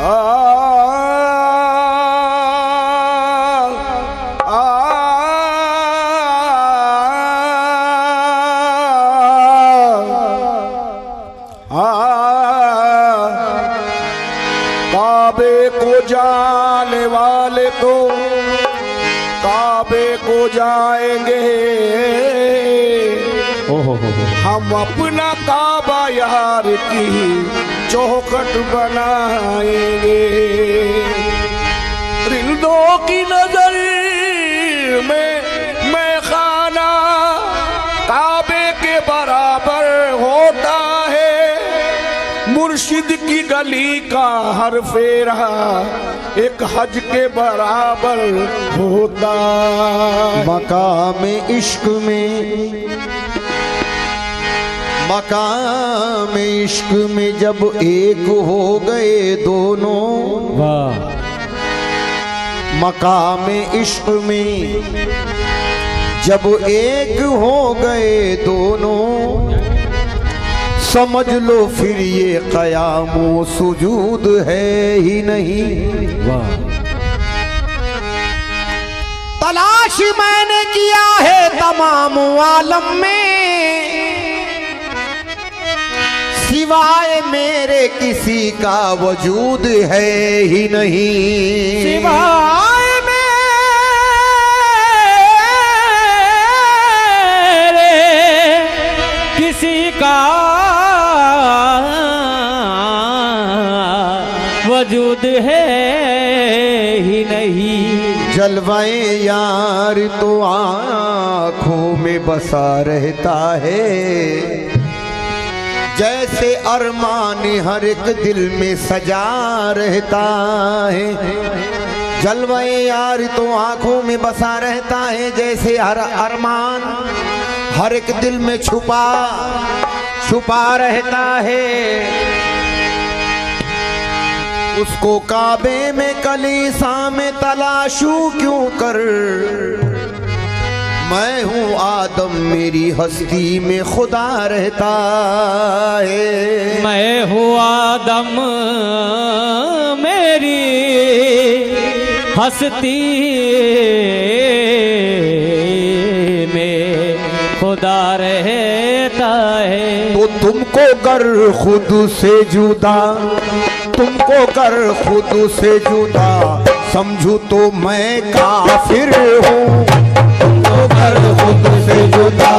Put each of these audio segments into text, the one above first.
काबे को जाने वाले तो काबे को जाएंगे, हम अपना काबा यार की चौखट बनाएंगे। रिंदों की नजर में मैं खाना काबे के बराबर होता है, मुर्शिद की गली का हर फेरा एक हज के बराबर होता है। मकाम इश्क में जब एक हो गए दोनों, मकाम इश्क में जब एक हो गए दोनों, समझ लो फिर ये क़यामो सुजूद है ही नहीं। तलाश मैंने किया है तमाम आलम में, सिवाय मेरे किसी का वजूद है ही नहीं। सिवाय मेरे किसी का वजूद है ही नहीं। जलवाए यार तो आँखों में बसा रहता है, जैसे अरमान हर एक दिल में सजा रहता है। जलवाए यार तो आँखों में बसा रहता है, जैसे हर अरमान हर एक दिल में छुपा रहता है। उसको काबे में कलीसा में तलाशूं क्यों कर, मैं हूँ आदम मेरी हस्ती में खुदा रहता है। मैं हूँ आदम मेरी हस्ती में खुदा रहता है। तो तुमको कर खुद से जुदा, तुमको कर खुद से जुदा समझू तो मैं काफिर हूँ। तुमको कर खुद से जुदा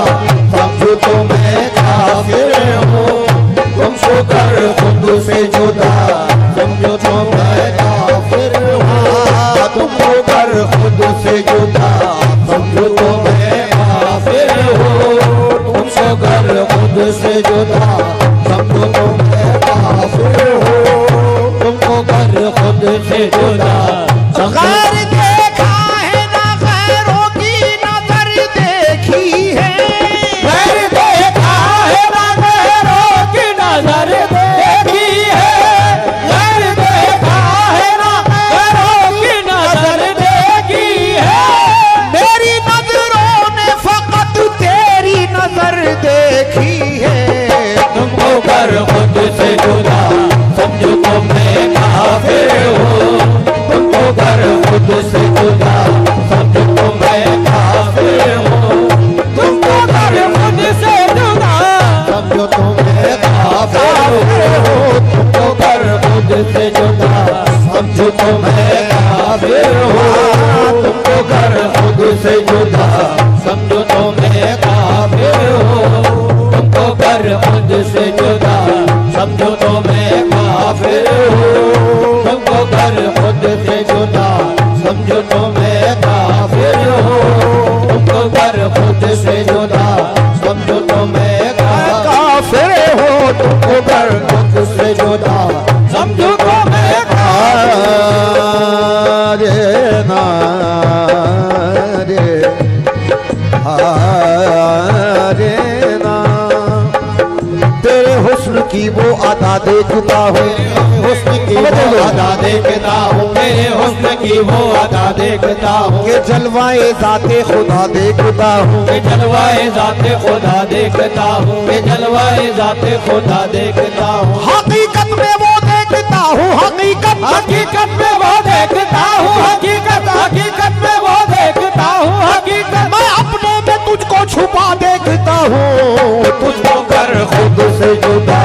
समझू तो मैं काफिर हूँ। तुमको कर खुद से जुदा समझो तो मैं काफिर हूँ। तुमको कर खुद से जुदा समझो तो मैं काफिर हूँ। तुमको कर खुद से जुदा समझो तो मैं काफिर हूँ। तुमको कर खुद से जुदा गैर देखा है ना गैरों की नजर देखी है। गैर देखा है ना गैरों की नजर देखी है। गैर देखा है ना गैरों की नजर देखी है। मेरी नजरों ने फकत तेरी नजर देखी है। तुमको कर खुद से जुदा समझो तो मैं काफिर हूँ। तुमको कर खुद से जुदा समझो तो मैं काफिर हूँ। तुमको कर खुद से जुदा समझो तो मैं काफिर हूँ। तुमको कर खुद से जुदा समझो तो मैं काफिर हूँ। तुमको कर खुद से जुदा समझो तो मैं काफिर हूँ। तुमको कर खुद से जुदा समझो तो मैं काफिर हूँ। तुमको कर खुद से जुदा समझो तो मैं काफिर हूँ। तुमको कर खुद से जुदा समझो तो मैं काफिर हूँ। तुमको कर खुद से जुदा समझो तो मैं तेरे हुस्न की वो अदा देखता हूँ। हुस्न की वो अदा देखता हूँ। तेरे हुस्न की वो अदा देखता हूँ। के जलवाए ज़ाते खुदा देखता हूँ। के जलवाए ज़ाते खुदा देखता हूँ। के जलवाए ज़ाते खुदा देखता हूँ। हकीकत में वो देखता हूँ। हकीकत हकीकत में वो देखता हूँ, हकीकत में वो देखता हूँ, हकीकत मैं अपने में तुझको छुपा देखता हूँ। तुझको कर खुद से जुदा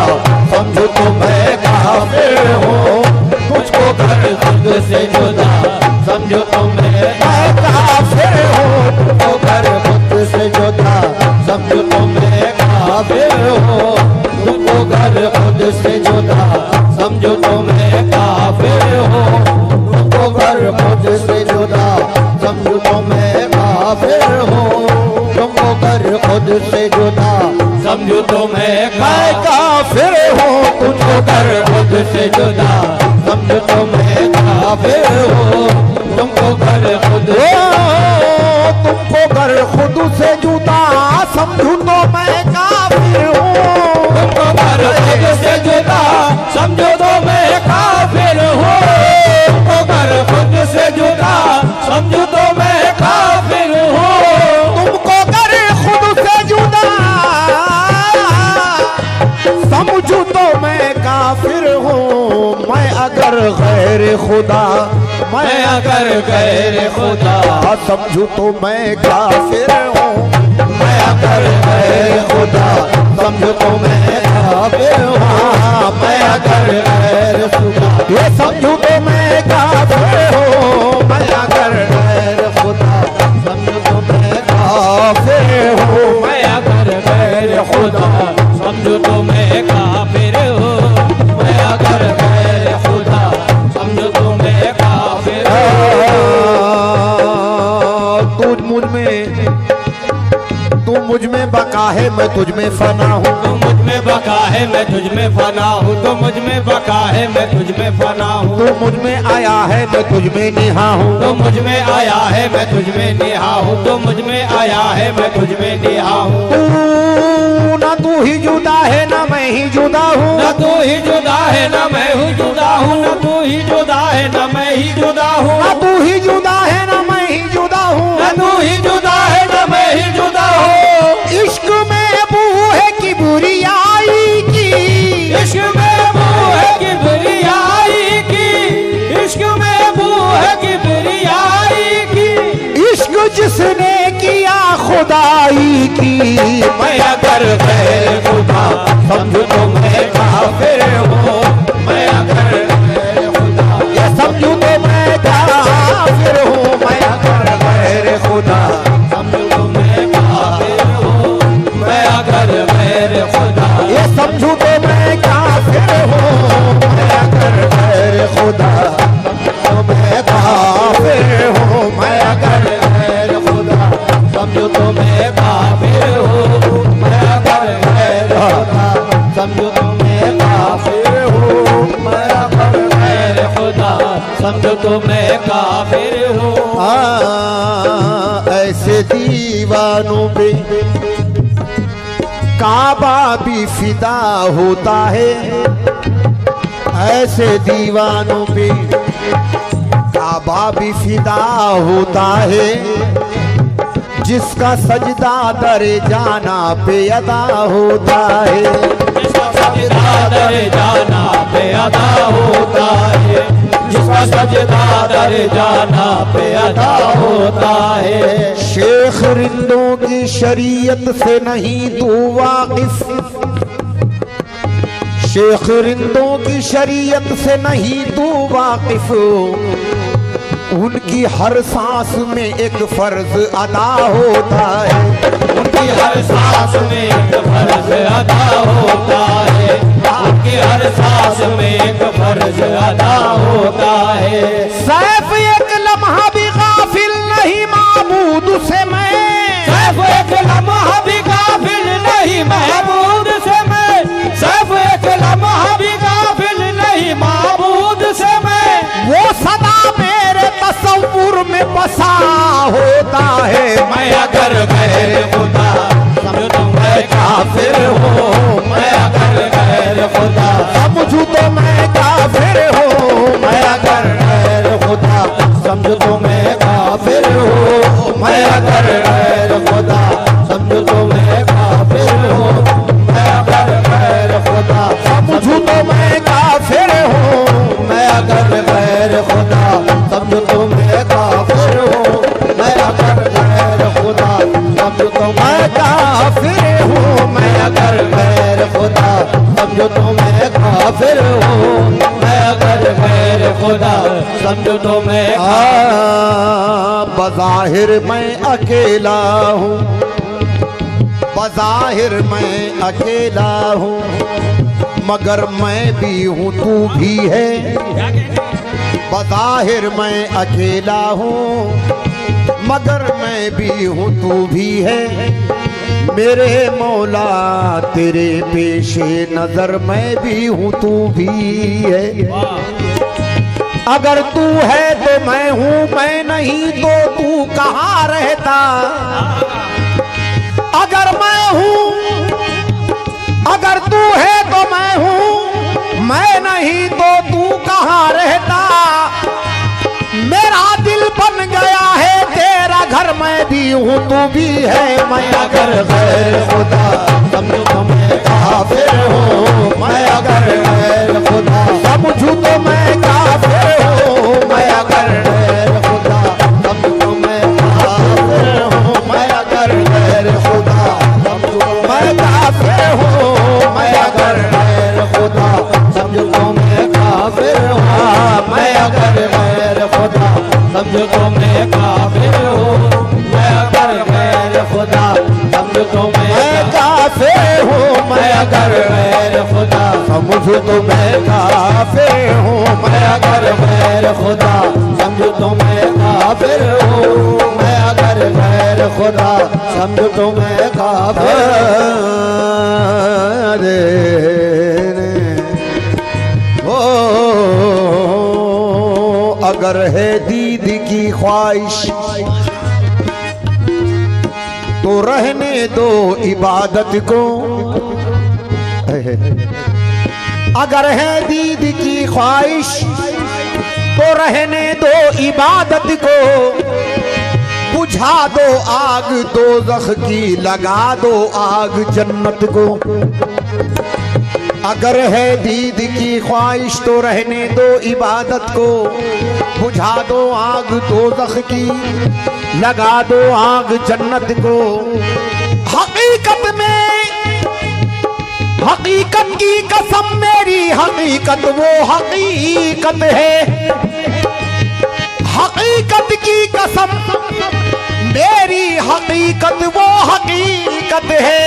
समझो तो मैं काफिर हूँ। तुझको कर खुद से जुदा समझो तो मैं काफिर हूँ। तुझको कर खुद से जुदा समझो तो मैं काफिर हूँ। तुझको कर खुद से जुदा समझो तो मैं काफिर हूँ। तुझको कर खुद से जुदा समझो तो मैं काफिर हूँ। तुमको कर खुद से जुदा समझो तो मैं काफिर हूँ। तुझको कर खुद से जुदा समझो तो मैं काफिर हूँ। तुमको कर खुद तुमको कर खुद से जुदा समझो तो मैं काफिर हूँ। तुमको कर खुद से जुदा समझो तो मैं काफिर हूँ। तुमको कर खुद से जुदा समझो तो मैं काफिर हूँ। तुमको कर खुद से जुदा समझू तो मैं काफिर हूँ। मैं अगर गैर खुदा मैं अगर गैर खुदा समझू तो मैं काफिर हूँ। मैं अगर गैर खुदा समझू तो मैं काफिर हूँ। मैं अगर गैर खुदा ये समझू तो मैं काफिर हूँ। मैं अगर गैर खुदा समझू तो मैं काफिर हूँ। मैं अगर गैर खुदा समझो तो मैं काफिर हूँ। मैं अगर गैर खुदा समझो तो मैं काफिर तू मुझ में बका है मैं तुझ में फना हूँ। तू मुझ में बका है मैं तुझ में फना हूँ। तू मुझ में बका है मैं तुझ में फना हूँ। तू मुझ में आया है मैं तुझ में निहा हूँ। तू मुझ में आया है मैं तुझ में निहा हूँ। तू मुझ में आया है मैं तुझ में निहा हूँ। तू ना तू ही जुदा है ना मैं ही जुदा हूँ। न तू ही जुदा है न मैं ही जुदा हूँ। न तू ही जुदा है न मैं ही जुदा हूँ। ना तू ही जुदा है ना मैं ही जुदा हूँ। न तू ही जुदा है न मैं ही जुदा हूँ। इश्क में बू है कि बुरियाई की। इश्क में बू है कि बुरियाई की। इश्क में बू है कि बुरियाई की। इश्क जिसने किया खुदाई की। मैं अगर गैर खुदा समझो तो मैं काफिर हूँ। मैं अगर गैर खुदा ये समझो तो मैं काफिर हूँ। मैं अगर गैर खुदा समझो तो मैं काफिर हूँ। मैं अगर गैर खुदा ये समझो तो मैं काफिर हूँ। मैं अगर गैर खुदा समझो तो मैं काफिर हूँ। मैं अगर गैर खुदा समझो तो मैं काफिर हूँ। मैं अगर गैर खुदा समझो तो मैं काफिर हूँ। मैं अगर गैर खुदा समझो तो मैं काफिर हूँ। ऐसे दीवानों पे काबा भी फिदा होता है। ऐसे दीवानों पे काबा भी फिदा होता है। जिसका सजदा दरे जाना पे अदा होता है। जिसका सजदा दर जाना पे अदा होता है। जिसका सजदा दर जाना पे अदा होता है। शेख रिंदों की शरीयत से नहीं तू वाकिफ। शेख रिंदों की शरीयत से नहीं तू वाकिफ। उनकी हर सांस में एक फर्ज अदा होता है। उनकी हर सांस में एक फर्ज अदा होता है। उनकी हर सांस में एक फर्ज अदा होता है। सैफ एक लम्हा भी गाफिल नहीं माबूद से मैं। सैफ एक लम्हा भी गाफिल नहीं महबूद से मैं। सैफ एक लम्हा भी गाफिल नहीं महबूद से मैं। वो सदा मेरे तसव्वुर में बसा होता है। मैं अगर गैर खुदा समझो तो मैं काफिर हूँ। मैं अगर गैर खुदा समझू तो मैं काफिर हूँ। मैं अगर गैर खुदा समझू तो मैं काफिर हूँ। मैं अगर गैर खुदा समझू तो मैं काफिर हूँ। मैं अगर गैर खुदा समझू तो मैं काफिर हूँ। मैं अगर खुदा समझो तो मैं बज़ाहिर मैं अकेला हूँ, बज़ाहिर मैं अकेला हूँ, मगर मैं भी हूँ तू भी है। बज़ाहिर मैं अकेला हूँ, मगर मैं भी हूँ तू भी है। मेरे मौला तेरे पेशे नजर मैं भी हूँ तू भी है। अगर तू है तो मैं हूँ, मैं नहीं तो तू कहाँ रहता। अगर मैं हूँ, अगर तू है तो मैं हूँ, मैं नहीं तो तू कहाँ रहता। मेरा दिल बन गया है तेरा घर, मैं भी हूँ तू भी है। मैं अगर गैर खुदा समझू तो मैं काफिर हूँ, मैं अगर गैर खुदा समझू तो मैं काफिर हूँ। मैं अगर गैर खुदा समझू तो मैं काफिर हूँ, मैं अगर गैर खुदा समझू तो मैं काफिर हूँ। मैं अगर गैर खुदा समझू तो मैं काफिर हूँ। मैं अगर गैर खुदा समझो तो मैं काफिर हूँ। मैं अगर गैर खुदा समझो तो मैं काफिर हूँ। मैं अगर गैर खुदा समझो तो मैं काफिर हूँ। मैं अगर गैर खुदा समझो तो मैं काफिर हूँ। मैं अगर गैर खुदा समझो तो मैं काफिर। अगर है दीद की ख्वाहिश तो रहने दो इबादत को। अगर है दीद की ख्वाहिश तो रहने दो इबादत को। बुझा दो आग दोज़ख की, लगा दो आग जन्नत को। अगर है दीद की ख्वाहिश तो रहने दो इबादत को। बुझा दो आग दोज़ख की, लगा दो आग जन्नत को। हकीकत में, हकीकत की कसम मेरी हकीकत वो हकीकत है। हकीकत की कसम मेरी हकीकत वो हकीकत है।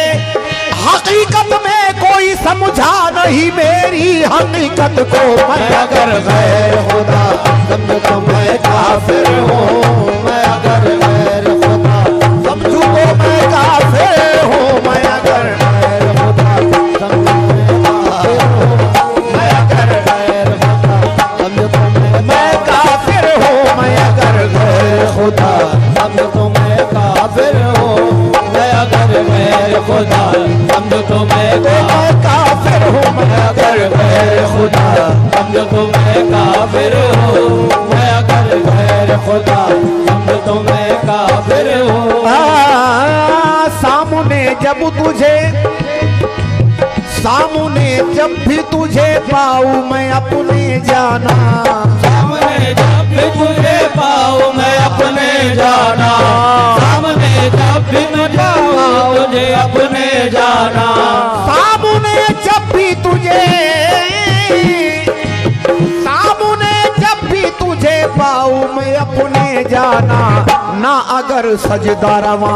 हकीकत में कोई समझा नहीं मेरी हकीकत को। मैं अगर गैर खुदा समझो तो मैं काफिर हूँ। मैं अगर गैर खुदा समझू तो मैं काफिर हूँ। मैं अगर गैर खुदा समझू तो मैं काफिर हूँ। मैं अगर गैर खुदा समझो तो मैं काफिर हूँ। मैं अगर गैर खुदा समझो तो मैं काफिर हूँ। मैं अगर गैर खुदा समझो तो मैं काफिर हूँ। मैं अगर गैर खुदा समझो तो मैं काफिर हूँ। सामने जब तुझे, सामने जब भी तुझे पाऊँ मैं अपने जाना। सामने जब भी तुझे पाऊँ मैं अपने जाना। सामने जब भी तुझे पाऊँ मुझे अपने जाना। सामने जब भी तुझे, सामने जब भी तुझे पाऊँ मैं अपने जाना। ना अगर सजदा रवा,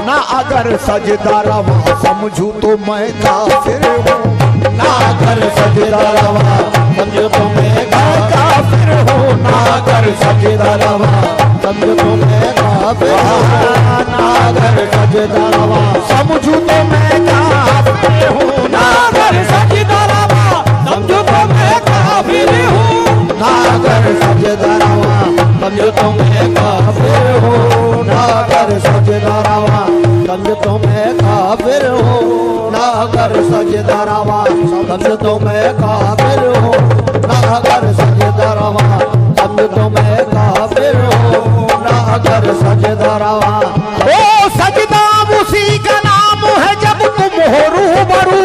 ना अगर सजदा रवा समझू तो मैं काफिर हूँ। ना अगर सजदा रवा समझो तो मैं काफिर हूँ। ना अगर सजदा रवा समझो तो मैं काफिर हूँ। ना अगर सजदा रवा समझू तो मैं काफिर हूँ। ना अगर सजदा रवा समझो तो मैं काफिर हूँ। ना अगर सजदा रवा समझो तो मैं काफिर हूँ। ना अगर सजदा रवा समझो तो मैं काफिर हूँ। ना अगर सजदा रवा समझो तो मैं काफिर हूँ। ना अगर सजदा रवा समझो तो मैं काफिर हूँ। ना अगर सजदा रवा ओ सजदा उसी का नाम है जब तुम हो रूबरू।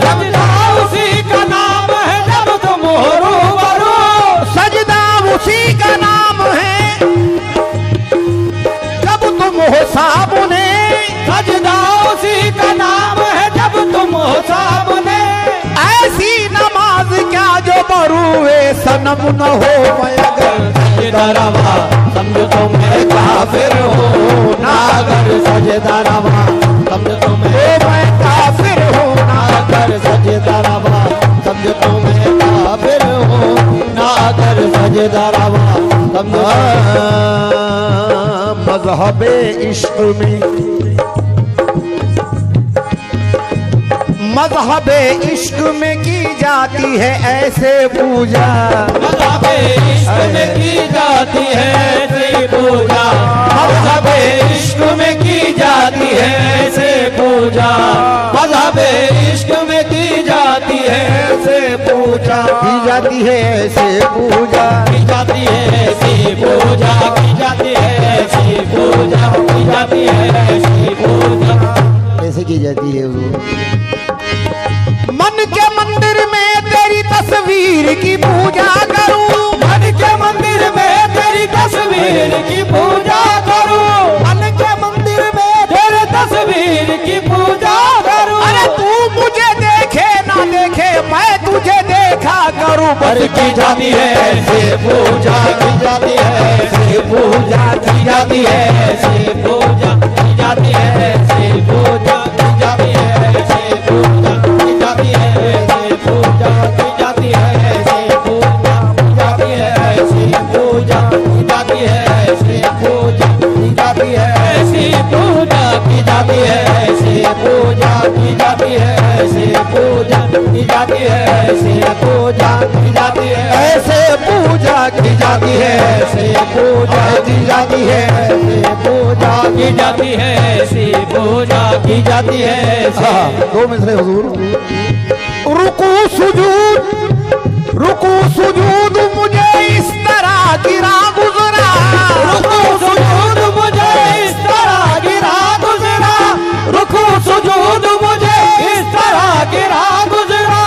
सजदा उसी का नाम है जब तुम हो रूबरू। सजदा उसी का नाम है जब तुम हो सामने। सजदा उसी का नाम है जब तुम हो सामने। ऐसी नमाज क्या जो बरूए सन सनम न हो मैं अगर सजदा रवा समझो तो मैं काफिर हूँ ना अगर सजदा रवा समझो तो मैं काफिर हूँ ना अगर सजदा रवा समझो तो मैं काफिर हूँ ना अगर सजदा रवा समझो मजहबे इश्क में मजहबे इश्क में की जाती है ऐसे पूजा मज़हबे इश्क में की जाती है ऐसे पूजा मज़हबे इश्क में की जाती है ऐसे पूजा मज़हबे इश्क में की जाती है ऐसे पूजा की जाती है ऐसे पूजा की जाती है ऐसी पूजा की जाती है ऐसी पूजा की जाती है ऐसी पूजा कैसे की जाती है वो मन के मंदिर में तेरी तस्वीर की पूजा करूं मन के मंदिर में तेरी तस्वीर की पूजा करूं मन के मंदिर में तेरे तस्वीर की पूजा करूं अरे तू मुझे देखे ना देखे मैं तुझे देखा करूं पर की जाती है ऐसे पूजा की जाती है ऐसे पूजा की जाती है ऐसे पूजा की जाती है ऐसे पूजा की जाती है ऐसे पूजा की जाती है ऐसे पूजा की जाती है ऐसे पूजा की जाती है ऐसे पूजा की जाती है ऐसे पूजा की जाती है ऐसी पूजा की जाती है ऐसे पूजा की जाती है ऐसे पूजा की जाती है ऐसे पूजा की जाती है ऐसे पूजा की जाती है ऐसे पूजा की जाती है ऐसे पूजा की जाती है ऐसी पूजा की जाती है ऐसे दो मिसरे हुजूर रुकू सुजूद मुझे इस तरह गिरा गुजरा रुकू सुजूद मुझे इस तरह गिरा गुजरा रुकू सुजूद मुझे इस तरह गिरा गुजरा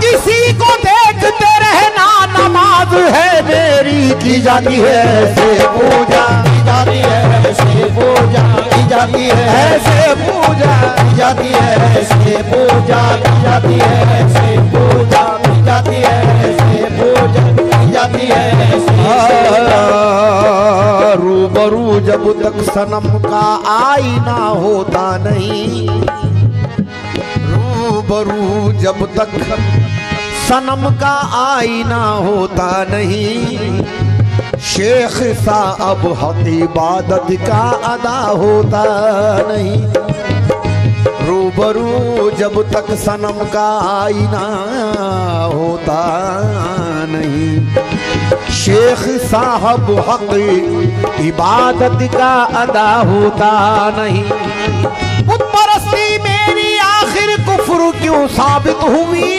किसी को देखते रहना नमाज है मेरी की जाती है ऐसे पूजा की जाती है ऐसे पूजा की जाती है ऐसे पूजा की जाती है ऐसे पूजा की जाती है ऐसे पूजा की जाती है ऐसे पूजा की जाती है ऐसे रूबरू जब तक सनम का आईना होता नहीं रूबरू जब तक सनम का आईना होता नहीं शेख साहब हक इबादत का अदा होता नहीं रूबरू जब तक सनम का आईना होता नहीं शेख साहब हक इबादत का अदा होता नहीं बुत परस्ती मेरी आखिर कुफ्र क्यों साबित हुई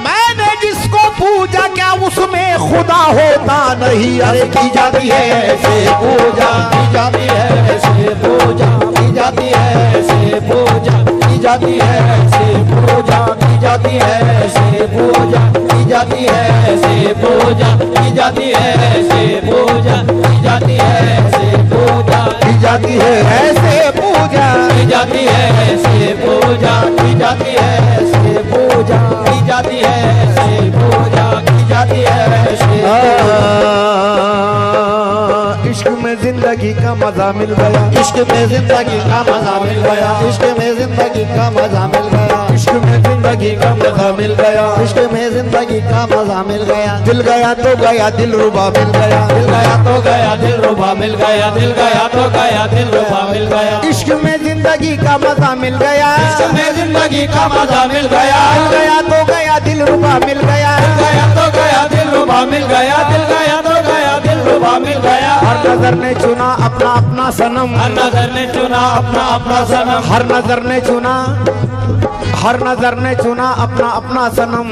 मैंने जिसको पूजा क्या उसमें खुदा होता नहीं अरे की जाती है ऐसे पूजा की जाती है ऐसे पूजा की जाती है ऐसे पूजा की जाती है ऐसे पूजा की जाती है ऐसे पूजा की जाती है ऐसे पूजा की जाती है ऐसे पूजा की जाती है ऐसे पूजा की जाती है ऐसे पूजा की जाती है ऐसे पूजा की जाती है ऐसे पूजा की जाती है ऐसे पूजा की जाती है ऐसे इश्क में जिंदगी का मजा मिल गया इश्क में जिंदगी का मजा मिल गया इश्क में जिंदगी का मजा मिल गया इश्क में जिंदगी का मजा मिल गया इश्क में जिंदगी का मजा मिल गया दिल गया तो गया दिल रुबा मिल गया दिल गया तो गया दिल रुबा मिल गया दिल गया तो गया दिल रुबा मिल गया इश्क में जिंदगी का मजा मिल गया इश्क में जिंदगी का मजा मिल गया दिल गया तो गया दिल रुबा मिल गया दिल गया तो गया दिल रुबा मिल गया दिल गया तो गया दिल रुबा मिल गया हर नजर ने चुना अपना अपना सनम हर नजर ने चुना अपना अपना सनम हर नजर ने चुना हर नजर ने चुना अपना अपना सनम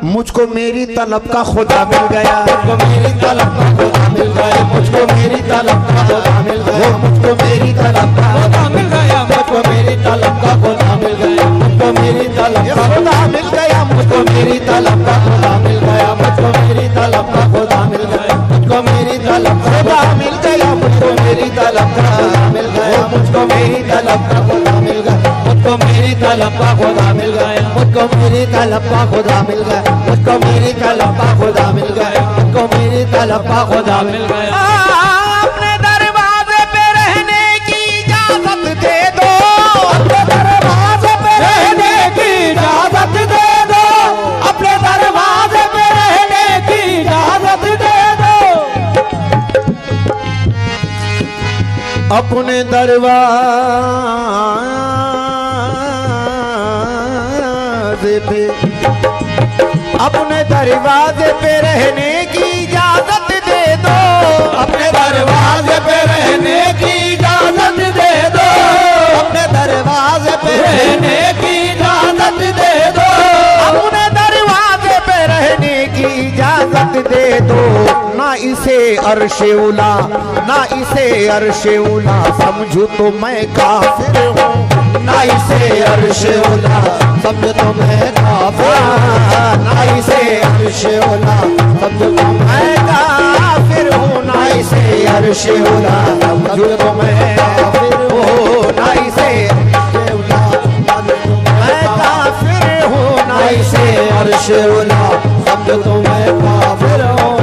मुझको मेरी तलब का खुदा मिल गया मुझको मेरी तलब का खुदा मिल गया मुझको मेरी तलब का खुदा मिल गया मुझको मेरी तलब का खुदा मिल गया मुझको मेरी तलब का खुदा मिल गया मुझको मेरी तलब का खुदा मिल गया मुझको मेरी तलब का खुदा मिल गया मुझको मेरी तलब का खुदा मिल गया मुझको मेरी तलब का खुदा मिल गया मुझको मेरी तलब का खुदा मिल गया मुझको मेरी तलब का खुदा मिल गया मुझको मेरी तलब का खुदा मिल गया मुझको मेरी तलब का खुदा मिल गया, मुझको मेरी तलब का खुदा मिल गया, मुझको मेरी तलब का खुदा मिल गया। अपने दरवाजे पे रहने की इजाजत दे दो, अपने दरवाजे पे रहने की इजाजत दे दो, अपने दरवाजे पे रहने की इजाजत दे दो। अपने दरवाजे पे, अपने दरवाजे पे रहने की इजाजत दे दो, अपने दरवाजे पे रहने की इजाजत दे दो, अपने दरवाजे पे रहने की इजाजत दे दो, अपने दरवाजे पे रहने की इजाजत दे दो। ना इसे अर्शे उला, ना इसे अर्शे उला समझू तो मैं काफिर हूँ, ना इसे अर्शे उला समझ तो मैं काफिर हूँ, ना इसे अर्शे उला समझ तो मैं काफिर हूँ, ना इसे अर्शे उला समझ तो मैं काफिर हूँ, ना इसे अर्शे उला मैं काफिर हूँ, ना इसे अर्शे उला समझ तो मैं काफिर हूँ,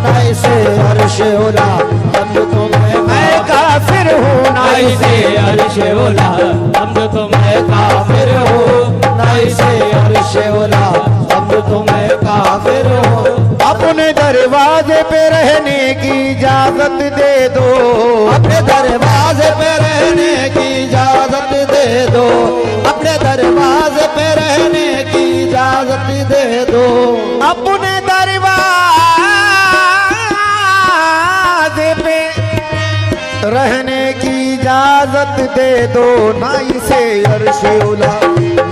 ना इसे अर्शे उला समझ तो मैं काफिर हूँ, ना इसे अर्शे उला समझ तो मैं काफिर हूँ, ना इसे अर्शे उला समझ तो मैं काफिर हूँ। अपने दरवाजे पे रहने की इजाजत दे दो, अपने दरवाजे पे रहने की इजाजत दे दो, अपने दरवाजे पे रहने की इजाजत दे दो, अपने दरवाजे पे रहने की इजाजत दे दो। ना इसे अर्शे उला,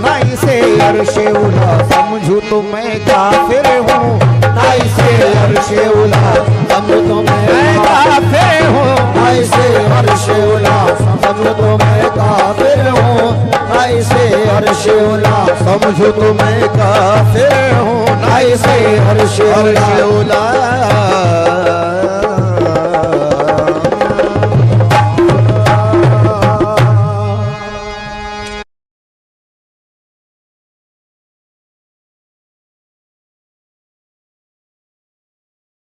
ना इसे अर्शे उला समझू तो मैं काफिर हूँ, ना इसे अर्शे उला समझ तो मैं काफिर हूँ, ना इसे अर्शे उला समझ तो मैं काफिर हूँ, ना इसे अर्शे उला समझू तो मैं काफिर हूँ, ना इसे अर्शे उला